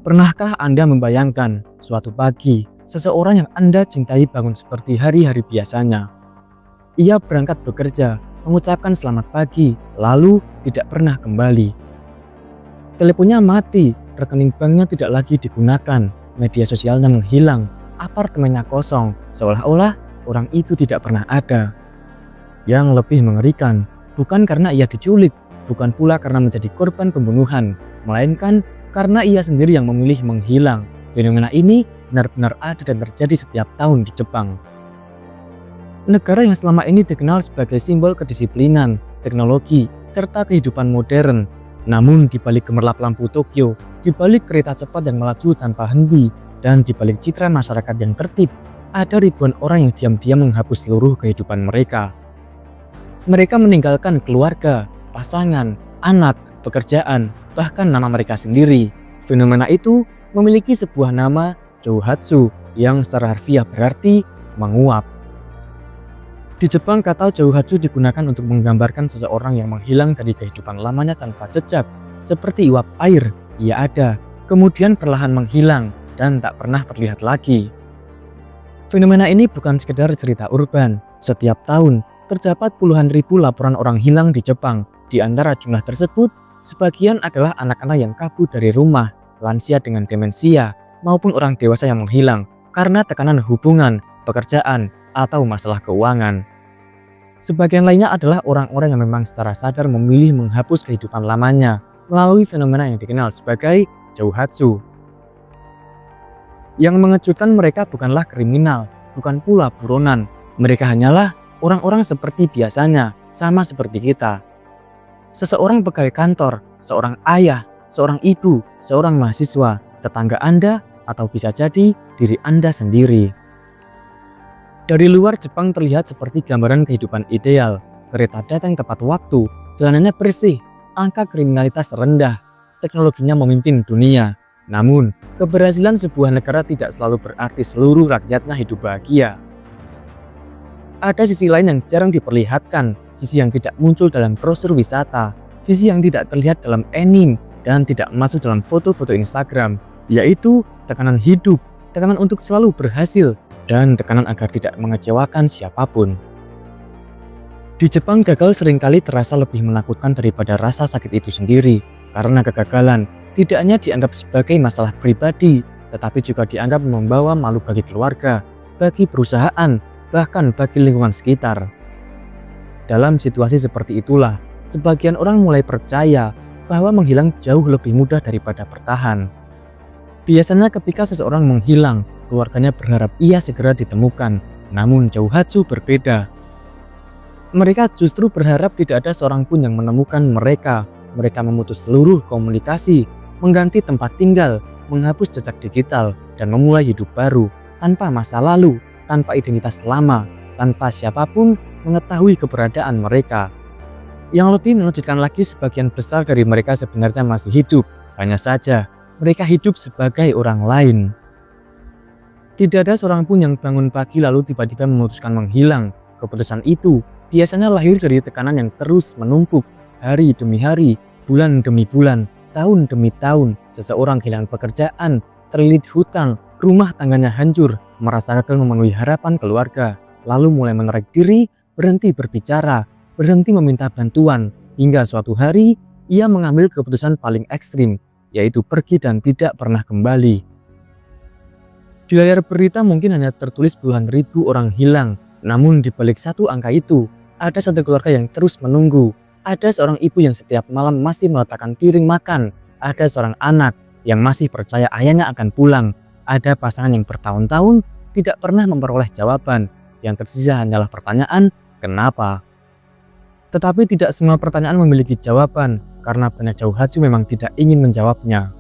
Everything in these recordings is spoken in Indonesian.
Pernahkah Anda membayangkan suatu pagi seseorang yang Anda cintai bangun seperti hari-hari biasanya? Ia berangkat bekerja, mengucapkan selamat pagi, lalu tidak pernah kembali. Teleponnya mati, rekening banknya tidak lagi digunakan, media sosialnya menghilang, apartemennya kosong, seolah-olah orang itu tidak pernah ada. Yang lebih mengerikan, bukan karena ia diculik, bukan pula karena menjadi korban pembunuhan, melainkan karena ia sendiri yang memilih menghilang. Fenomena ini benar-benar ada dan terjadi setiap tahun di Jepang. Negara yang selama ini dikenal sebagai simbol kedisiplinan, teknologi, serta kehidupan modern. Namun di balik gemerlap lampu Tokyo, di balik kereta cepat yang melaju tanpa henti, dan di balik citra masyarakat yang tertib, ada ribuan orang yang diam-diam menghapus seluruh kehidupan mereka. Mereka meninggalkan keluarga, pasangan, anak, pekerjaan, bahkan nama mereka sendiri. Fenomena itu memiliki sebuah nama, Chouhatsu, yang secara harfiah berarti menguap. Di Jepang, kata Chouhatsu digunakan untuk menggambarkan seseorang yang menghilang dari kehidupan lamanya tanpa jejak, seperti uap air. Ia ada, kemudian perlahan menghilang dan tak pernah terlihat lagi. Fenomena ini bukan sekedar cerita urban. Setiap tahun terdapat puluhan ribu laporan orang hilang di Jepang. Di antara jumlah tersebut, sebagian adalah anak-anak yang kabur dari rumah, lansia dengan demensia, maupun orang dewasa yang menghilang karena tekanan hubungan, pekerjaan, atau masalah keuangan. Sebagian lainnya adalah orang-orang yang memang secara sadar memilih menghapus kehidupan lamanya melalui fenomena yang dikenal sebagai Chouhatsu. Yang mengejutkan, mereka bukanlah kriminal, bukan pula buronan. Mereka hanyalah orang-orang seperti biasanya, sama seperti kita. Seseorang pegawai kantor, seorang ayah, seorang ibu, seorang mahasiswa, tetangga Anda, atau bisa jadi diri Anda sendiri. Dari luar, Jepang terlihat seperti gambaran kehidupan ideal. Kereta datang tepat waktu, jalanannya bersih, angka kriminalitas rendah, teknologinya memimpin dunia. Namun, keberhasilan sebuah negara tidak selalu berarti seluruh rakyatnya hidup bahagia. Ada sisi lain yang jarang diperlihatkan, sisi yang tidak muncul dalam brosur wisata, sisi yang tidak terlihat dalam anime dan tidak masuk dalam foto-foto Instagram, yaitu tekanan hidup, tekanan untuk selalu berhasil, dan tekanan agar tidak mengecewakan siapapun. Di Jepang, gagal seringkali terasa lebih menakutkan daripada rasa sakit itu sendiri, karena kegagalan tidak hanya dianggap sebagai masalah pribadi, tetapi juga dianggap membawa malu bagi keluarga, bagi perusahaan, bahkan bagi lingkungan sekitar. Dalam situasi seperti itulah, sebagian orang mulai percaya bahwa menghilang jauh lebih mudah daripada bertahan. Biasanya ketika seseorang menghilang, keluarganya berharap ia segera ditemukan. Namun Chouhatsu berbeda. Mereka justru berharap tidak ada seorang pun yang menemukan mereka. Mereka memutus seluruh komunikasi, mengganti tempat tinggal, menghapus jejak digital, dan memulai hidup baru tanpa masa lalu, tanpa identitas lama, tanpa siapapun mengetahui keberadaan mereka. Yang lebih mengejutkan lagi, sebagian besar dari mereka sebenarnya masih hidup, hanya saja mereka hidup sebagai orang lain. Tidak ada seorang pun yang bangun pagi lalu tiba-tiba memutuskan menghilang. Keputusan itu biasanya lahir dari tekanan yang terus menumpuk, hari demi hari, bulan demi bulan, tahun demi tahun. Seseorang kehilangan pekerjaan, terlilit hutang, rumah tangganya hancur, merasa gagal memenuhi harapan keluarga, lalu mulai menarik diri, berhenti berbicara, berhenti meminta bantuan, hingga suatu hari ia mengambil keputusan paling ekstrim, yaitu pergi dan tidak pernah kembali. Di layar berita mungkin hanya tertulis puluhan ribu orang hilang, namun di balik satu angka itu, ada satu keluarga yang terus menunggu. Ada seorang ibu yang setiap malam masih meletakkan piring makan, ada seorang anak yang masih percaya ayahnya akan pulang. Ada pasangan yang bertahun-tahun tidak pernah memperoleh jawaban. Yang tersisa hanyalah pertanyaan, kenapa? Tetapi tidak semua pertanyaan memiliki jawaban, karena banyak Chouhatsu memang tidak ingin menjawabnya.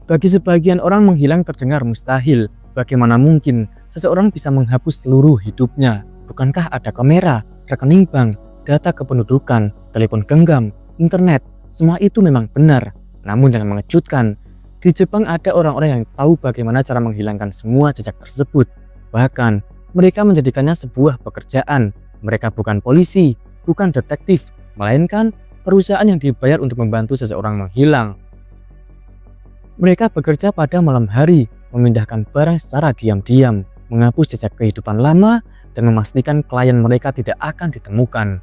Bagi sebagian orang, menghilang terdengar mustahil. Bagaimana mungkin seseorang bisa menghapus seluruh hidupnya? Bukankah ada kamera, rekening bank, data kependudukan, telepon genggam, internet? Semua itu memang benar. Namun yang mengejutkan, di Jepang ada orang-orang yang tahu bagaimana cara menghilangkan semua jejak tersebut. Bahkan, mereka menjadikannya sebuah pekerjaan. Mereka bukan polisi, bukan detektif, melainkan perusahaan yang dibayar untuk membantu seseorang menghilang. Mereka bekerja pada malam hari, memindahkan barang secara diam-diam, menghapus jejak kehidupan lama, dan memastikan klien mereka tidak akan ditemukan.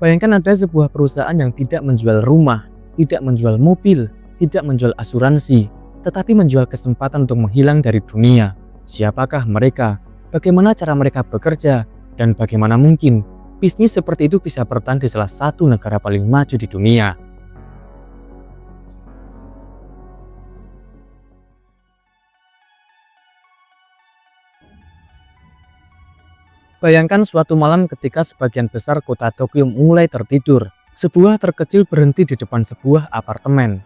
Bayangkan ada sebuah perusahaan yang tidak menjual rumah, tidak menjual mobil, tidak menjual asuransi, tetapi menjual kesempatan untuk menghilang dari dunia. Siapakah mereka? Bagaimana cara mereka bekerja? Dan bagaimana mungkin bisnis seperti itu bisa bertahan di salah satu negara paling maju di dunia? Bayangkan suatu malam ketika sebagian besar kota Tokyo mulai tertidur, sebuah terkecil berhenti di depan sebuah apartemen.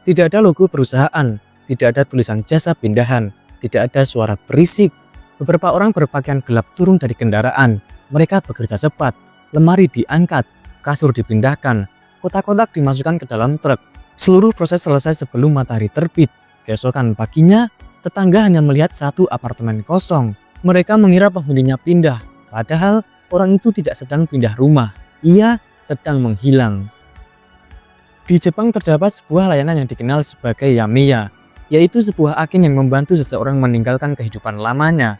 Tidak ada logo perusahaan, tidak ada tulisan jasa pindahan, tidak ada suara berisik. Beberapa orang berpakaian gelap turun dari kendaraan. Mereka bekerja cepat, lemari diangkat, kasur dipindahkan, kotak-kotak dimasukkan ke dalam truk. Seluruh proses selesai sebelum matahari terbit. Keesokan paginya, tetangga hanya melihat satu apartemen kosong. Mereka mengira penghuninya pindah, padahal orang itu tidak sedang pindah rumah. Ia sedang menghilang. Di Jepang terdapat sebuah layanan yang dikenal sebagai Yamiya, yaitu sebuah agen yang membantu seseorang meninggalkan kehidupan lamanya.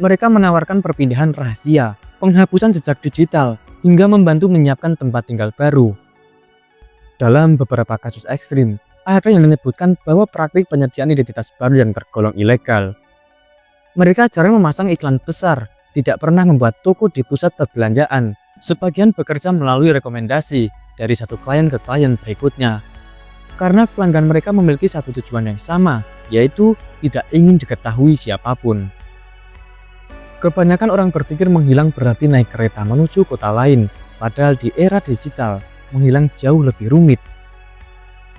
Mereka menawarkan perpindahan rahasia, penghapusan jejak digital, hingga membantu menyiapkan tempat tinggal baru. Dalam beberapa kasus ekstrim, ada yang menyebutkan bahwa praktik penyediaan identitas baru yang tergolong ilegal. Mereka jarang memasang iklan besar, tidak pernah membuat toko di pusat perbelanjaan. Sebagian bekerja melalui rekomendasi dari satu klien ke klien berikutnya. Karena pelanggan mereka memiliki satu tujuan yang sama, yaitu tidak ingin diketahui siapapun. Kebanyakan orang berpikir menghilang berarti naik kereta menuju kota lain, padahal di era digital, menghilang jauh lebih rumit.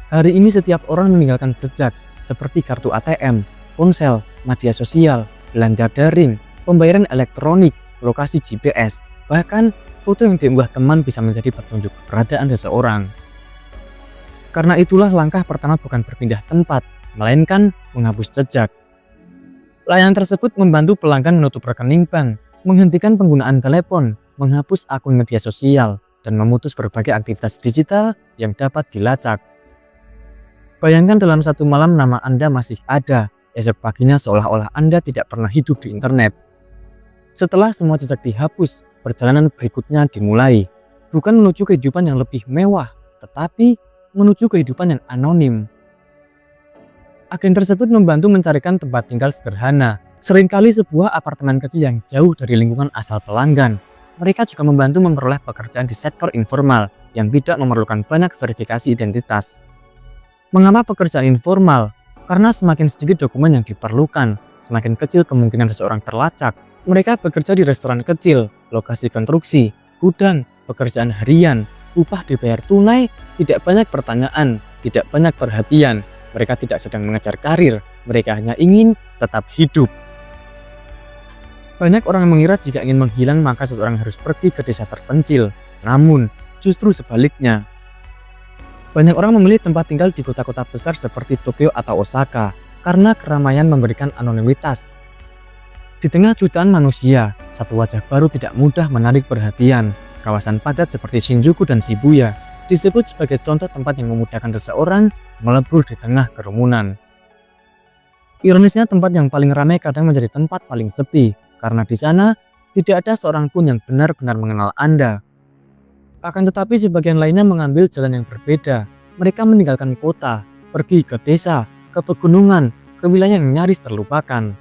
Hari ini setiap orang meninggalkan jejak, seperti kartu ATM, ponsel, media sosial, belanja daring, pembayaran elektronik, lokasi GPS, bahkan foto yang diunggah teman bisa menjadi petunjuk keberadaan seseorang. Karena itulah langkah pertama bukan berpindah tempat, melainkan menghapus jejak. Layanan tersebut membantu pelanggan menutup rekening bank, menghentikan penggunaan telepon, menghapus akun media sosial, dan memutus berbagai aktivitas digital yang dapat dilacak. Bayangkan dalam satu malam nama Anda masih ada, esok paginya seolah-olah Anda tidak pernah hidup di internet. Setelah semua jejak dihapus, perjalanan berikutnya dimulai. Bukan menuju kehidupan yang lebih mewah, tetapi menuju kehidupan yang anonim. Agen tersebut membantu mencarikan tempat tinggal sederhana, seringkali sebuah apartemen kecil yang jauh dari lingkungan asal pelanggan. Mereka juga membantu memperoleh pekerjaan di sektor informal yang tidak memerlukan banyak verifikasi identitas. Mengapa pekerjaan informal? Karena semakin sedikit dokumen yang diperlukan, semakin kecil kemungkinan seseorang terlacak. Mereka bekerja di restoran kecil, lokasi konstruksi, gudang, pekerjaan harian, upah dibayar tunai, tidak banyak pertanyaan, tidak banyak perhatian. Mereka tidak sedang mengejar karir, mereka hanya ingin tetap hidup. Banyak orang mengira jika ingin menghilang maka seseorang harus pergi ke desa terpencil. Namun, justru sebaliknya. Banyak orang memilih tempat tinggal di kota-kota besar seperti Tokyo atau Osaka karena keramaian memberikan anonimitas. Di tengah jutaan manusia, satu wajah baru tidak mudah menarik perhatian. Kawasan padat seperti Shinjuku dan Shibuya disebut sebagai contoh tempat yang memudahkan seseorang melebur di tengah kerumunan. Ironisnya, tempat yang paling ramai kadang menjadi tempat paling sepi, karena di sana tidak ada seorang pun yang benar-benar mengenal Anda. Akan tetapi sebagian lainnya mengambil jalan yang berbeda. Mereka meninggalkan kota, pergi ke desa, ke pegunungan, ke wilayah yang nyaris terlupakan.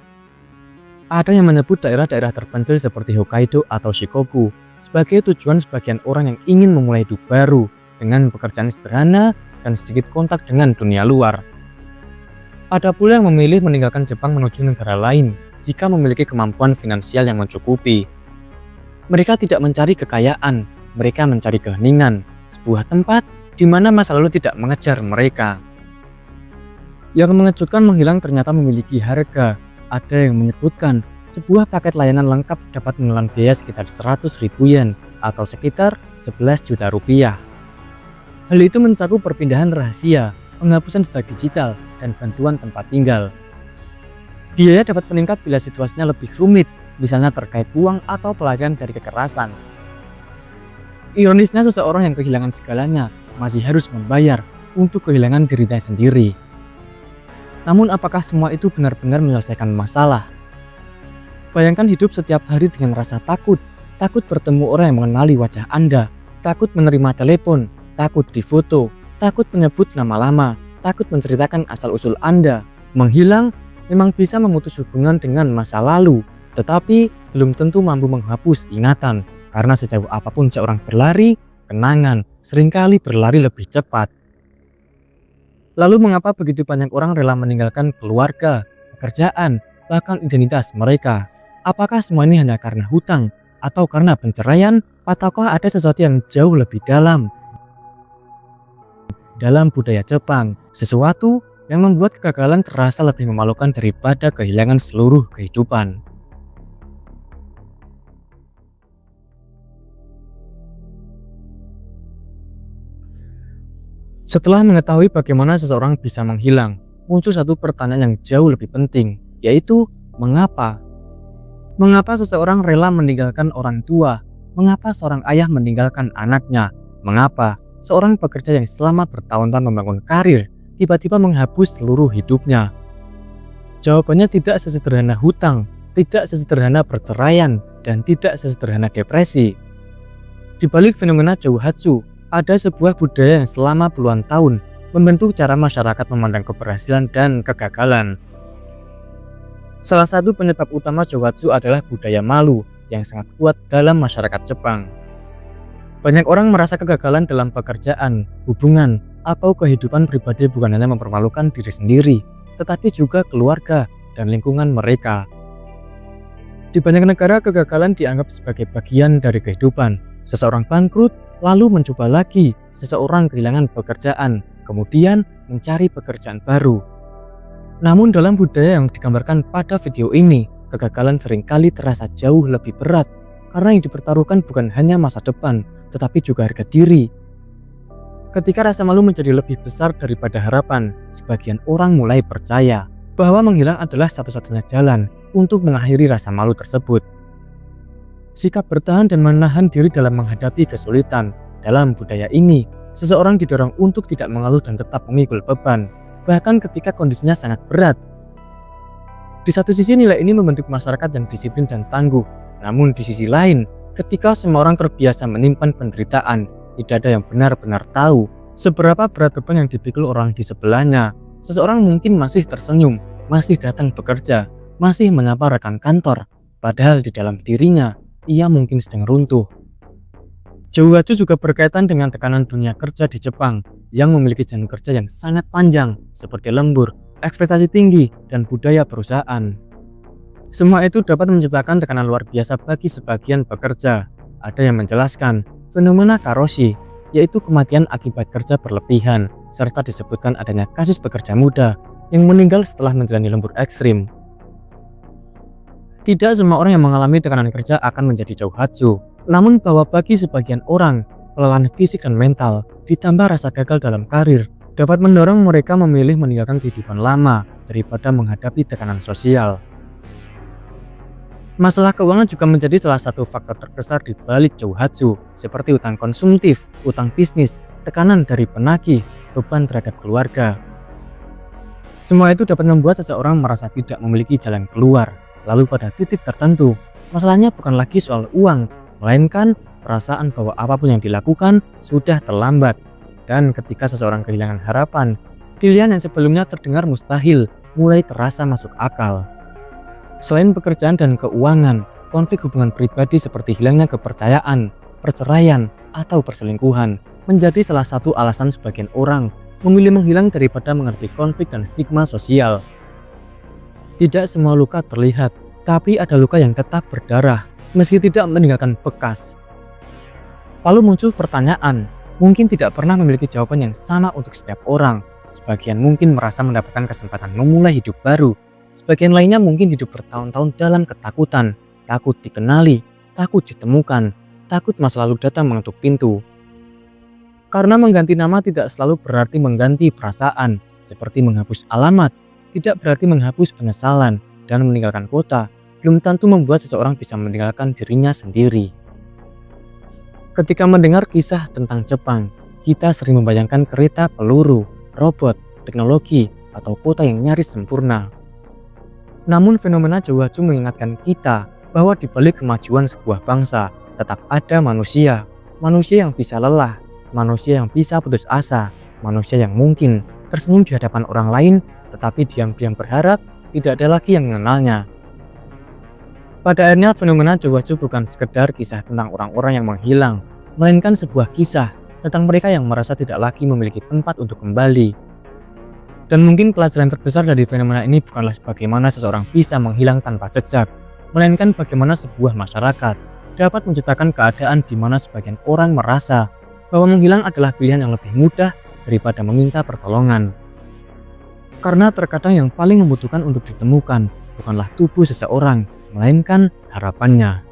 Ada yang menyebut daerah-daerah terpencil seperti Hokkaido atau Shikoku sebagai tujuan sebagian orang yang ingin memulai hidup baru dengan pekerjaan sederhana dan sedikit kontak dengan dunia luar. Ada pula yang memilih meninggalkan Jepang menuju negara lain jika memiliki kemampuan finansial yang mencukupi. Mereka tidak mencari kekayaan, mereka mencari keheningan, sebuah tempat di mana masa lalu tidak mengejar mereka. Yang mengejutkan, menghilang ternyata memiliki harga. Ada yang menyebutkan sebuah paket layanan lengkap dapat menelan biaya sekitar 100.000 yen atau sekitar 11 juta rupiah. Hal itu mencakup perpindahan rahasia, penghapusan jejak digital, dan bantuan tempat tinggal. Biaya dapat meningkat bila situasinya lebih rumit, misalnya terkait uang atau pelarian dari kekerasan. Ironisnya, seseorang yang kehilangan segalanya masih harus membayar untuk kehilangan dirinya sendiri. Namun apakah semua itu benar-benar menyelesaikan masalah? Bayangkan hidup setiap hari dengan rasa takut. Takut bertemu orang yang mengenali wajah Anda. Takut menerima telepon. Takut difoto. Takut menyebut nama lama. Takut menceritakan asal-usul Anda. Menghilang memang bisa memutus hubungan dengan masa lalu, tetapi belum tentu mampu menghapus ingatan. Karena sejauh apapun seorang berlari, kenangan seringkali berlari lebih cepat. Lalu mengapa begitu banyak orang rela meninggalkan keluarga, pekerjaan, bahkan identitas mereka? Apakah semua ini hanya karena hutang? Atau karena penceraian? Ataukah ada sesuatu yang jauh lebih dalam? Dalam budaya Jepang, sesuatu yang membuat kegagalan terasa lebih memalukan daripada kehilangan seluruh kehidupan. Setelah mengetahui bagaimana seseorang bisa menghilang, muncul satu pertanyaan yang jauh lebih penting, yaitu mengapa? Mengapa seseorang rela meninggalkan orang tua? Mengapa seorang ayah meninggalkan anaknya? Mengapa seorang pekerja yang selama bertahun-tahun membangun karir tiba-tiba menghapus seluruh hidupnya? Jawabannya tidak sesederhana hutang, tidak sesederhana perceraian, dan tidak sesederhana depresi. Di balik fenomena Jouhatsu, ada sebuah budaya yang selama puluhan tahun membentuk cara masyarakat memandang keberhasilan dan kegagalan. Salah satu penyebab utama Jouhatsu adalah budaya malu yang sangat kuat dalam masyarakat Jepang. Banyak orang merasa kegagalan dalam pekerjaan, hubungan, atau kehidupan pribadi bukan hanya mempermalukan diri sendiri, tetapi juga keluarga dan lingkungan mereka. Di banyak negara, kegagalan dianggap sebagai bagian dari kehidupan. Seseorang bangkrut, lalu mencoba lagi. Seseorang kehilangan pekerjaan, kemudian mencari pekerjaan baru. Namun dalam budaya yang digambarkan pada video ini, kegagalan seringkali terasa jauh lebih berat karena yang dipertaruhkan bukan hanya masa depan, tetapi juga harga diri. Ketika rasa malu menjadi lebih besar daripada harapan, sebagian orang mulai percaya bahwa menghilang adalah satu-satunya jalan untuk mengakhiri rasa malu tersebut. Sikap bertahan dan menahan diri dalam menghadapi kesulitan. Dalam budaya ini, seseorang didorong untuk tidak mengeluh dan tetap memikul beban, bahkan ketika kondisinya sangat berat. Di satu sisi, nilai ini membentuk masyarakat yang disiplin dan tangguh. Namun di sisi lain, ketika semua orang terbiasa menyimpan penderitaan, tidak ada yang benar-benar tahu seberapa berat beban yang dipikul orang di sebelahnya. Seseorang mungkin masih tersenyum, masih datang bekerja, masih menyapa rekan kantor, padahal di dalam dirinya ia mungkin sedang runtuh. Jouhatsu juga berkaitan dengan tekanan dunia kerja di Jepang yang memiliki jam kerja yang sangat panjang, seperti lembur, ekspektasi tinggi, dan budaya perusahaan. Semua itu dapat menciptakan tekanan luar biasa bagi sebagian pekerja. Ada yang menjelaskan fenomena karoshi, yaitu kematian akibat kerja berlebihan, serta disebutkan adanya kasus pekerja muda yang meninggal setelah menjalani lembur ekstrim. Tidak semua orang yang mengalami tekanan kerja akan menjadi Jouhatsu, namun bahwa bagi sebagian orang, kelelahan fisik dan mental ditambah rasa gagal dalam karir dapat mendorong mereka memilih meninggalkan kehidupan lama daripada menghadapi tekanan sosial. Masalah keuangan juga menjadi salah satu faktor terbesar di balik Jouhatsu, seperti utang konsumtif, utang bisnis, tekanan dari penagih, beban terhadap keluarga. Semua itu dapat membuat seseorang merasa tidak memiliki jalan keluar. Lalu pada titik tertentu, masalahnya bukan lagi soal uang, melainkan perasaan bahwa apapun yang dilakukan sudah terlambat. Dan ketika seseorang kehilangan harapan, pilihan yang sebelumnya terdengar mustahil mulai terasa masuk akal. Selain pekerjaan dan keuangan, konflik hubungan pribadi seperti hilangnya kepercayaan, perceraian, atau perselingkuhan menjadi salah satu alasan sebagian orang memilih menghilang daripada menghadapi konflik dan stigma sosial. Tidak semua luka terlihat, tapi ada luka yang tetap berdarah, meski tidak meninggalkan bekas. Lalu muncul pertanyaan, mungkin tidak pernah memiliki jawaban yang sama untuk setiap orang. Sebagian mungkin merasa mendapatkan kesempatan memulai hidup baru. Sebagian lainnya mungkin hidup bertahun-tahun dalam ketakutan, takut dikenali, takut ditemukan, takut masa lalu datang mengetuk pintu. Karena mengganti nama tidak selalu berarti mengganti perasaan, seperti menghapus alamat, tidak berarti menghapus penyesalan, dan meninggalkan kota belum tentu membuat seseorang bisa meninggalkan dirinya sendiri. Ketika mendengar kisah tentang Jepang, Kita sering membayangkan kereta, peluru, robot, teknologi, atau kota yang nyaris sempurna. Namun fenomena Jauhachu mengingatkan kita bahwa di balik kemajuan sebuah bangsa tetap ada manusia. Manusia yang bisa lelah, manusia yang bisa putus asa, manusia yang mungkin tersenyum di hadapan orang lain tetapi diam-diam berharap tidak ada lagi yang mengenalnya. Pada akhirnya fenomena Jauhachu bukan sekedar kisah tentang orang-orang yang menghilang, melainkan sebuah kisah tentang mereka yang merasa tidak lagi memiliki tempat untuk kembali. Dan mungkin pelajaran terbesar dari fenomena ini bukanlah bagaimana seseorang bisa menghilang tanpa jejak, melainkan bagaimana sebuah masyarakat dapat menciptakan keadaan di mana sebagian orang merasa bahwa menghilang adalah pilihan yang lebih mudah daripada meminta pertolongan. Karena terkadang yang paling membutuhkan untuk ditemukan bukanlah tubuh seseorang, melainkan harapannya.